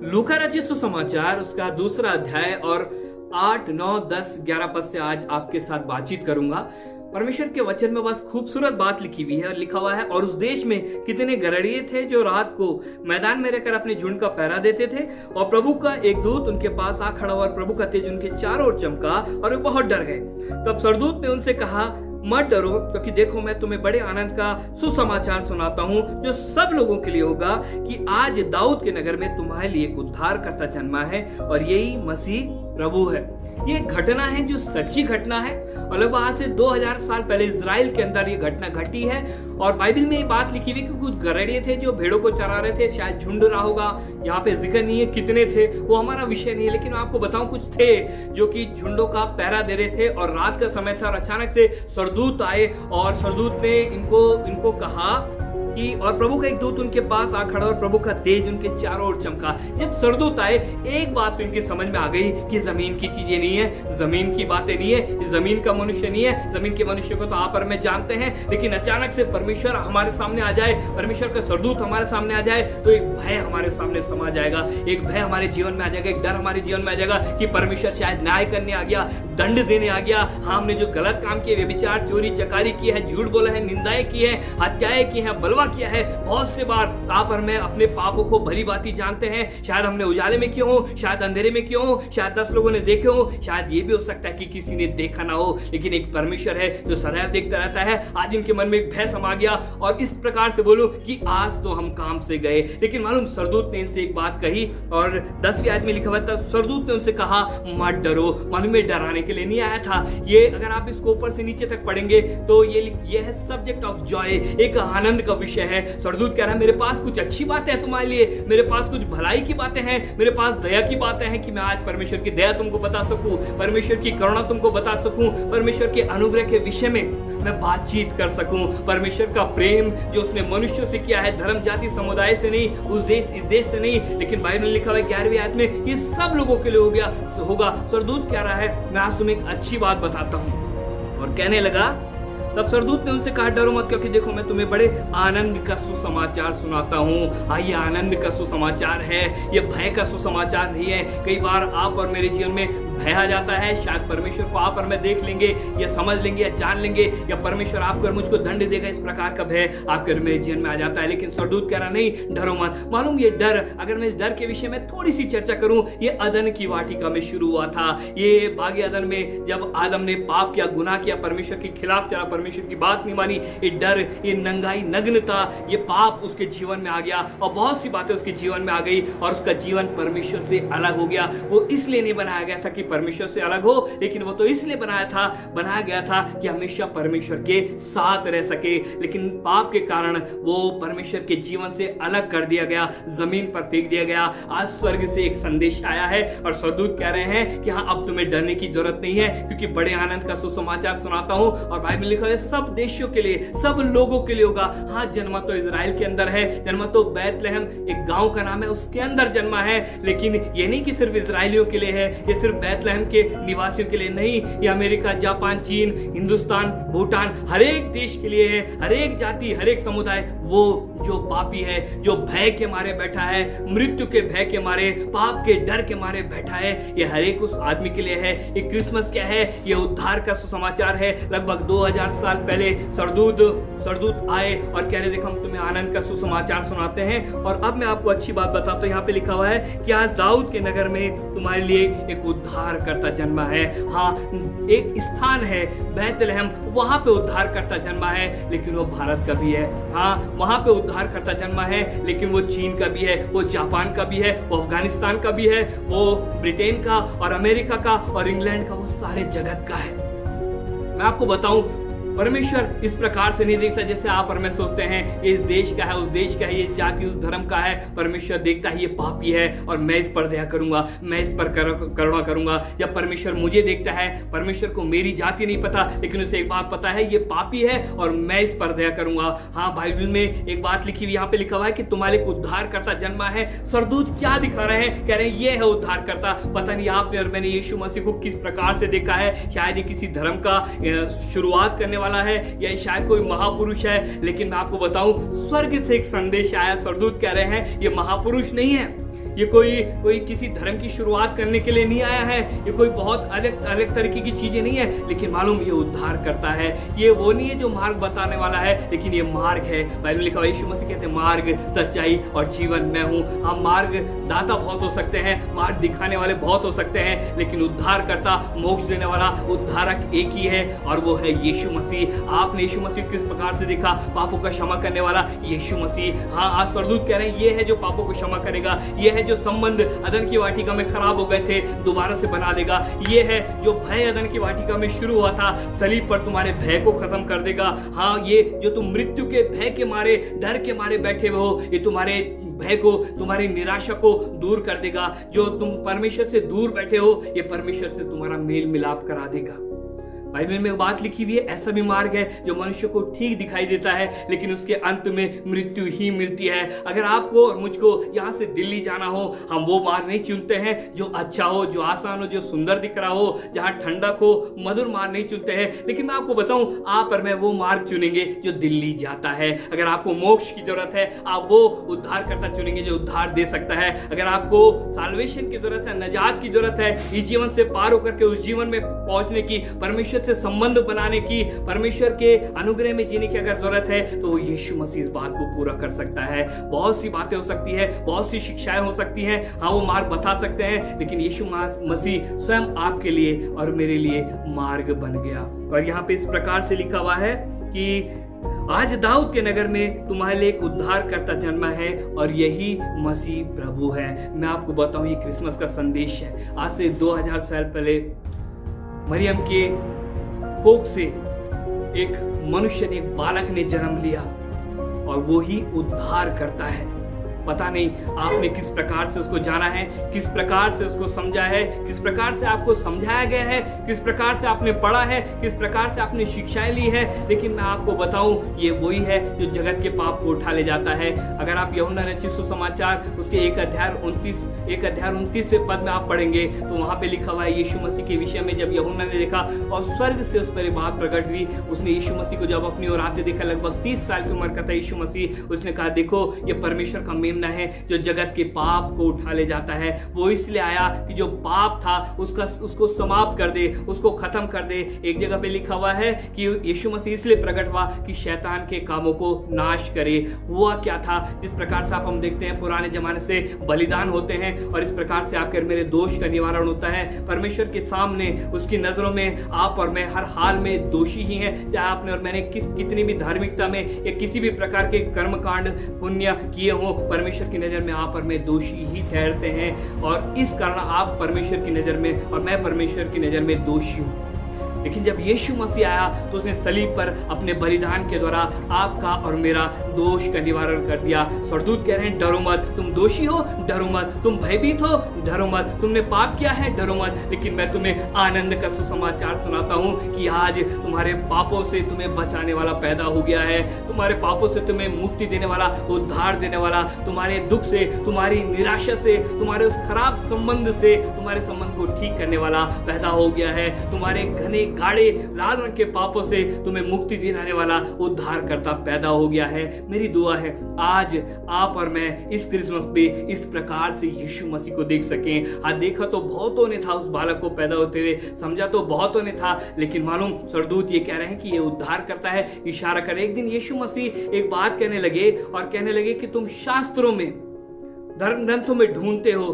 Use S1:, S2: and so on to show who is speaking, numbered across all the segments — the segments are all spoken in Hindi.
S1: लूका रचित सुसमाचार उसका दूसरा अध्याय और 8, 9, 10, 11 पद से आज आपके साथ बातचीत करूंगा। परमेश्वर के वचन में बस खूबसूरत बात लिखी हुई है और लिखा हुआ है, और उस देश में कितने गड़रिये थे जो रात को मैदान में रहकर अपने झुंड का पहरा देते थे, और प्रभु का एक दूत उनके पास आ खड़ा हुआ और प्रभु का तेज उनके चारों ओर चमका और वे बहुत डर गए। तब स्वर्गदूत ने उनसे कहा, मत डरो, क्योंकि देखो मैं तुम्हें बड़े आनंद का सुसमाचार सुनाता हूं जो सब लोगों के लिए होगा कि आज दाऊद के नगर में तुम्हारे लिए एक उद्धारकर्ता जन्मा है, और यही मसीह प्रभु है। ये घटना है जो सच्ची घटना है, और लगभग आज से 2000 साल पहले इजराइल के अंदर ये घटना घटी है। और बाइबल में ये बात लिखी हुई कि कुछ गड़रिये थे जो भेड़ों को चरा रहे थे, शायद झुंड रहा होगा, यहाँ पे जिक्र नहीं है कितने थे, वो हमारा विषय नहीं है, लेकिन मैं आपको बताऊं कुछ थे जो कि झुंडों का पहरा दे रहे थे, और रात का समय था और अचानक से स्वर्गदूत आए और स्वर्गदूत ने इनको कहा कि, और प्रभु का एक दूत उनके पास आ खड़ा और प्रभु का तेज उनके चारों ओर चमका। जब स्वर्गदूत आए, एक बात तो इनकी समझ में आ गई कि जमीन की चीजें नहीं है, जमीन की बातें नहीं है, जमीन का मनुष्य नहीं है। जमीन के मनुष्य को तो आप और मैं जानते हैं, लेकिन अचानक से परमेश्वर हमारे सामने आ जाए, परमेश्वर का स्वर्गदूत हमारे सामने आ जाए, तो एक भय हमारे सामने समा जाएगा, एक भय हमारे जीवन में आ जाएगा, एक डर हमारे जीवन में आ जाएगा कि परमेश्वर शायद न्याय करने आ गया, दंड देने आ गया। हाँ, हमने जो गलत काम किए, व्यभिचार, चोरी चकारी की है, झूठ बोला है, निंदाएं की है, हत्याएं की है, बलवा किया है, बहुत से बार आप और मैं अपने पापों को भली भांति जानते हैं। शायद हमने उजाले में किया हो, शायद अंधेरे में किया हो, शायद 10 लोगों ने देखे हो, शायद ये भी हो सकता है कि किसी ने देखा ना हो, लेकिन एक परमेश्वर है जो सदैव देखता रहता है। आज इनके मन में एक भय समा गया और इस प्रकार से बोलूं कि आज तो हम काम से गए। लेकिन मालूम, स्वर्गदूत ने इनसे एक बात कही, और 10वीं आयत में लिखा हुआ था, स्वर्गदूत ने उनसे कहा, मत डरो। मालूम, ये डराने के लिए नहीं आया था। ये अगर आप इसको ऊपर से नीचे तक पढ़ेंगे तो ये है सब्जेक्ट ऑफ जॉय, एक आनंद का विषय है। स्वर्गदूत कह रहा है, मेरे पास कुछ अच्छी बातें हैं तुम्हारे लिए, मेरे पास कुछ भलाई की बातें हैं, मेरे पास दया की बातें हैं कि मैं आज परमेश्वर की दया तुमको बता सकूं, परमेश्वर की करुणा तुमको बता सकूं, परमेश्वर के अनुग्रह के विषय में मैं बातचीत कर सकूं, परमेश्वर का प्रेम जो उसने मनुष्यों से किया है, धर्म जाति समुदाय से नहीं, उस देश इस देश से नहीं, लेकिन बाइबल में लिखा हुआ है 11वीं आयत में, ये सब लोगों के लिए होगा। स्वर्गदूत कह रहा है, मैं आज तुम्हें एक अच्छी बात बताता हूं। और कहने लगा, तब स्वर्गदूत ने उनसे कहा, डरो मत, क्योंकि देखो मैं तुम्हें बड़े आनंद का सुसमाचार सुनाता हूँ। हाँ, ये आनंद का सुसमाचार है, ये भय का सुसमाचार नहीं है। कई बार आप और मेरे जीवन में भय आ जाता है, शायद परमेश्वर को आप और मैं देख लेंगे या समझ लेंगे या जान लेंगे, या परमेश्वर आपको और मुझको दंड देगा, इस प्रकार का भय आपके और मेरे जीवन में आ जाता है। लेकिन स्वर्गदूत कह रहा, नहीं डरो मत। मालूम, ये डर, अगर मैं इस डर के विषय में थोड़ी सी चर्चा करूं, ये अदन की वाटिका में शुरू हुआ था। ये बागी अदन में जब आदम ने पाप किया, गुनाह किया, परमेश्वर के खिलाफ चला, परमेश्वर की बात नहीं मानी, ये डर, ये नंगाई, नग्नता, ये पाप उसके जीवन में आ गया, और बहुत सी बातें उसके जीवन में आ गई, और उसका जीवन परमेश्वर से अलग हो गया। वो इसलिए नहीं बनाया गया था कि परमेश्वर से अलग हो, लेकिन वो तो इसलिए बनाया गया था कि हमेशा परमेश्वर के साथ रह सके। लेकिन पाप के कारण वो परमेश्वर के जीवन से अलग कर दिया गया, जमीन पर फेंक दिया गया। आज स्वर्ग से एक संदेश आया है, और स्वर्गदूत कह रहे हैं कि हाँ, अब तुम्हें डरने की जरूरत नहीं है, क्योंकि बड़े आनंद का सुसमाचार सुनाता हूं। और बाइबल लिखा है, सब देशों के लिए, सब लोगों के लिए होगा। हाँ, जन्मा तो इजराइल के अंदर है, जन्मा तो बैतलहम एक गांव का नाम है, उसके अंदर जन्मा है, लेकिन ये नहीं कि सिर्फ इजराइलियों के लिए है, ये सिर्फ बैतलहम के निवासियों के लिए नहीं, ये अमेरिका, जापान, चीन, हिंदुस्तान, भूटान, हर एक देश के लिए है, हर एक जाति, हर एक समुदाय। वो जो पापी है, जो भय के मारे बैठा है, मृत्यु के भय के मारे, पाप के डर के मारे बैठा है, ये हर एक उस आदमी के लिए है। ये क्रिसमस क्या है? ये उद्धार का सुसमाचार है। लगभग 2000 साल पहले स्वर्गदूत आए और कह रहे, देखो हम तुम्हें आनंद का सुसमाचार सुनाते हैं। और अब मैं आपको अच्छी बात बताता हूं, यहाँ पे लिखा हुआ है कि आज दाऊद के नगर में तुम्हारे लिए एक उद्धार करता जन्मा है। हाँ, एक स्थान है बैतलहम, वहां पे उद्धार करता जन्मा है, लेकिन वो भारत का भी है। हाँ, वहां पे उद्धार करता जन्मा है, लेकिन वो चीन का भी है, वो जापान का भी है, वो अफगानिस्तान का भी है, वो ब्रिटेन का और अमेरिका का और इंग्लैंड का, वो सारे जगत का है। मैं आपको बताऊं, परमेश्वर इस प्रकार से नहीं देखता जैसे आप और मैं सोचते हैं, ये इस देश का है, उस देश का है, ये जाति उस धर्म का है। परमेश्वर देखता है ये पापी है और मैं इस पर दया करूंगा, मैं इस पर करुणा करूंगा। जब परमेश्वर मुझे देखता है, परमेश्वर को मेरी जाति नहीं पता, लेकिन उसे एक बात पता है, ये पापी है और मैं इस पर दया करूंगा। हाँ, बाइबल में एक बात लिखी हुई, यहाँ पे लिखा हुआ है कि तुम्हारे एक उद्धारकर्ता जन्मा है। स्वर्गदूत क्या दिखा रहे हैं? कह रहे हैं ये है उद्धारकर्ता। पता नहीं आपने और मैंने यीशु मसीह को किस प्रकार से देखा है। शायद ये किसी धर्म का शुरुआत करने वाला है, या शायद कोई महापुरुष है, लेकिन मैं आपको बताऊं, स्वर्ग से एक संदेश आया। स्वर्गदूत कह रहे हैं ये महापुरुष नहीं है, ये कोई किसी धर्म की शुरुआत करने के लिए नहीं आया है, ये कोई बहुत अलग अलग तरीके की चीजें नहीं है, लेकिन मालूम ये उद्धार करता है। ये वो नहीं है जो मार्ग बताने वाला है, लेकिन ये मार्ग है। बाइबल लिखा हुआ यीशु मसीह कहते हैं मार्ग, सच्चाई और जीवन मैं हूं। हम मार्ग दाता बहुत हो सकते हैं, मार्ग दिखाने वाले बहुत हो सकते हैं, लेकिन उद्धार करता, मोक्ष देने वाला उद्धारक एक ही है, और वो है यीशु मसीह। आपने यीशु मसीह किस प्रकार से देखा? पापों का क्षमा करने वाला यीशु मसीह। हाँ, आज स्वर्गदूत कह रहे हैं ये है जो पापों को क्षमा करेगा, ये है जो संबंध अदन की वाटिका में खराब हो गए थे दोबारा से बना देगा, ये है जो भय अदन की वाटिका में शुरू हुआ था सलीब पर तुम्हारे भय को खत्म कर देगा। हाँ, ये जो तुम मृत्यु के भय के मारे, डर के मारे बैठे हुए हो, ये तुम्हारे भय को, तुम्हारी निराशा को दूर कर देगा। जो तुम परमेश्वर से दूर बैठे हो, ये परमेश्वर से तुम्हारा मेल मिलाप करा देगा। बाइबल में बात लिखी हुई है, ऐसा भी मार्ग है जो मनुष्य को ठीक दिखाई देता है, लेकिन उसके अंत में मृत्यु ही मिलती है। अगर आपको और मुझको यहाँ से दिल्ली जाना हो, हम वो मार्ग नहीं चुनते हैं जो अच्छा हो, जो आसान हो, जो सुंदर दिख रहा हो, जहाँ ठंडक हो, मधुर मार्ग नहीं चुनते हैं। लेकिन मैं आपको बताऊं, आप और मैं वो मार्ग चुनेंगे जो दिल्ली जाता है। अगर आपको मोक्ष की जरूरत है, आप वो उद्धारकर्ता चुनेंगे जो उद्धार दे सकता है। अगर आपको साल्वेशन की जरूरत है, नजात की जरूरत है, इस जीवन से पार होकर के उस जीवन में पहुंचने की, परमेश्वर से संबंध बनाने की, परमेश्वर के अनुग्रह में जीने की अगर जरूरत है, तो वो यीशु मसीह इस बात को पूरा कर सकता है। बहुत सी बातें हो सकती है, बहुत सी शिक्षाएं हो सकती हैं, हाँ वो मार्ग बता सकते हैं, लेकिन यीशु मसीह स्वयं आपके लिए और मेरे लिए मार्ग बन गया। और यहाँ पे इस प्रकार से लिखा हुआ है कि आज दाऊद के नगर में तुम्हारे लिए एक उद्धारकर्ता जन्मा है, और यही मसीह प्रभु है। मैं आपको बताऊं, ये क्रिसमस का संदेश है। आज से 2000 साल पहले मरियम के कोख से एक मनुष्य ने, एक बालक ने जन्म लिया, और वो ही उद्धार करता है। पता नहीं आपने किस प्रकार से उसको जाना है, किस प्रकार से उसको समझा है, किस प्रकार से आपको समझाया गया है, किस प्रकार से आपने पढ़ा है, किस प्रकार से आपने शिक्षाएं ली है, लेकिन मैं आपको बताऊं, ये वही है जो जगत के पाप को उठा ले जाता है। अगर आप यूहन्ना रचित सुसमाचार उसके 1 अध्याय 29 से पद में आप पढ़ेंगे, तो वहां पे लिखा हुआ है यीशु मसीह के विषय में, जब यूहन्ना ने देखा और स्वर्ग से उस पर बात प्रकट हुई, उसने यीशु मसीह को जब अपनी ओर आते देखा, लगभग 30 साल की उम्र का था यीशु मसीह, उसने कहा देखो ये परमेश्वर का मेमना है जो जगत के पाप को उठा ले जाता है। वो इसलिए आया कि जो पाप था उसको समाप्त कर दे, उसको खत्म कर दे। एक जगह पे लिखा हुआ है कि यीशु मसीह इसलिए प्रकट हुआ कि शैतान के कामों को नाश करे। हुआ क्या था? जिस प्रकार से हम देखते हैं पुराने जमाने से बलिदान होते हैं, और इस प्रकार से आपके मेरे दोष का निवारण होता है। परमेश्वर के सामने उसकी नजरों में आप और मैं हर हाल में दोषी ही हैं, चाहे आपने और मैंने कितनी भी धार्मिकता में या किसी भी प्रकार के कर्मकांड पुण्य किए हो, परमेश्वर की नजर में आप और मैं दोषी ही ठहरते हैं, और इस कारण आप परमेश्वर की नजर में और मैं परमेश्वर की नजर में दोषी हूं। लेकिन जब यीशु मसीह आया तो उसने सलीब पर अपने बलिदान के द्वारा आपका और मेरा दोष का निवारण कर दिया। स्वर्गदूत कह रहे हैं डरो मत, तुम दोषी हो डरो मत, तुम भयभीत हो डरो मत, तुमने पाप किया है डरो मत, लेकिन मैं तुम्हें आनंद का सुसमाचार सुनाता हूं कि आज तुम्हारे पापों से तुम्हें बचाने वाला पैदा हो गया है, तुम्हारे पापों से तुम्हें मुक्ति देने वाला, उद्धार देने वाला, तुम्हारे दुख से, तुम्हारी निराशा से, तुम्हारे उस खराब संबंध से, तुम्हारे संबंध को ठीक करने वाला पैदा हो गया है, तुम्हारे घने गाढ़े लाल रंग के पापों से तुम्हें मुक्ति दिलाने वाला उद्धारकर्ता पैदा हो गया है। मेरी दुआ है आज आप और मैं इस क्रिसमस पे इस प्रकार से यीशु मसीह को देख सकें। आज देखा तो बहुतों ने था उस बालक को पैदा होते हुए, समझा तो बहुतों ने था, लेकिन मालूम स्वर्गदूत ये कह रहे हैं कि ये उद्धार करता है, इशारा करे। एक दिन यीशु मसीह एक बात कहने लगे और कहने लगे कि तुम शास्त्रों में, धर्म ग्रंथों में ढूंढते हो,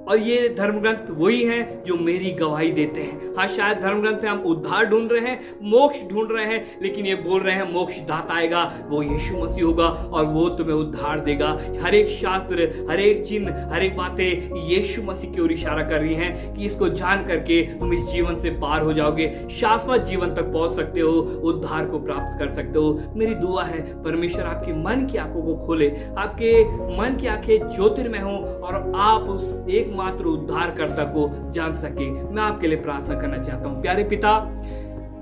S1: और ये धर्म ग्रंथ वही हैं जो मेरी गवाही देते हैं। हाँ, शायद धर्म ग्रंथ में हम उद्धार ढूंढ रहे हैं, मोक्ष ढूंढ रहे हैं, लेकिन ये बोल रहे हैं मोक्ष दाता आएगा, वो यीशु मसीह होगा और वो तुम्हें उद्धार देगा। हर एक शास्त्र, हर एक चिन्ह, हर एक बातें यीशु मसीह की ओर इशारा कर रही हैं कि इसको जान करके तुम इस जीवन से पार हो जाओगे, शाश्वत जीवन तक पहुंच सकते हो, उद्धार को प्राप्त कर सकते हो। मेरी दुआ है परमेश्वर आपके मन की आंखों को खोले, आपके मन की आंखें ज्योतिर्मय हो और आप उस एक मात्र उद्धारकर्ता को जान सके। मैं आपके लिए प्रार्थना करना चाहता हूं। प्यारे पिता,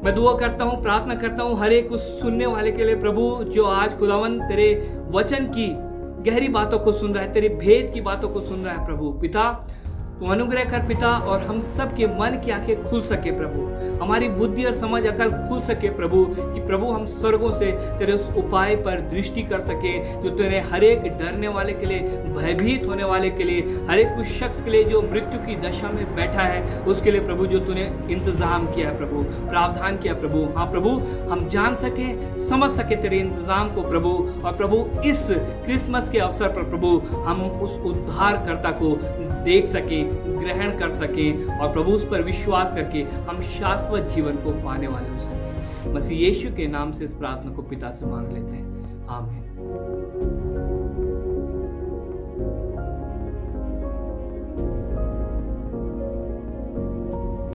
S1: मैं दुआ करता हूं, प्रार्थना करता हूं हर एक उस सुनने वाले के लिए प्रभु, जो आज खुदावन तेरे वचन की गहरी बातों को सुन रहा है, तेरे भेद की बातों को सुन रहा है प्रभु। पिता, तू अनुग्रह कर पिता, और हम सब के मन की आंखें खुल सके प्रभु, हमारी बुद्धि और समझ अकल खुल सके प्रभु, कि प्रभु हम स्वर्गों से तेरे उस उपाय पर दृष्टि कर सके जो तेरे हर एक डरने वाले के लिए, भयभीत होने वाले के लिए, हर एक उस शख्स के लिए जो मृत्यु की दशा में बैठा है उसके लिए प्रभु जो तूने इंतजाम किया है प्रभु, प्रावधान किया प्रभु। हाँ प्रभु, हम जान सके, समझ सके तेरे इंतजाम को प्रभु, और प्रभु इस क्रिसमस के अवसर पर प्रभु हम उस उद्धारकर्ता को देख सके, ग्रहण कर सके, और प्रभु उस पर विश्वास करके हम शाश्वत जीवन को पाने वाले हो सके। मसीह यीशु के नाम से इस प्रार्थना को पिता से मांग लेते हैं, आमीन।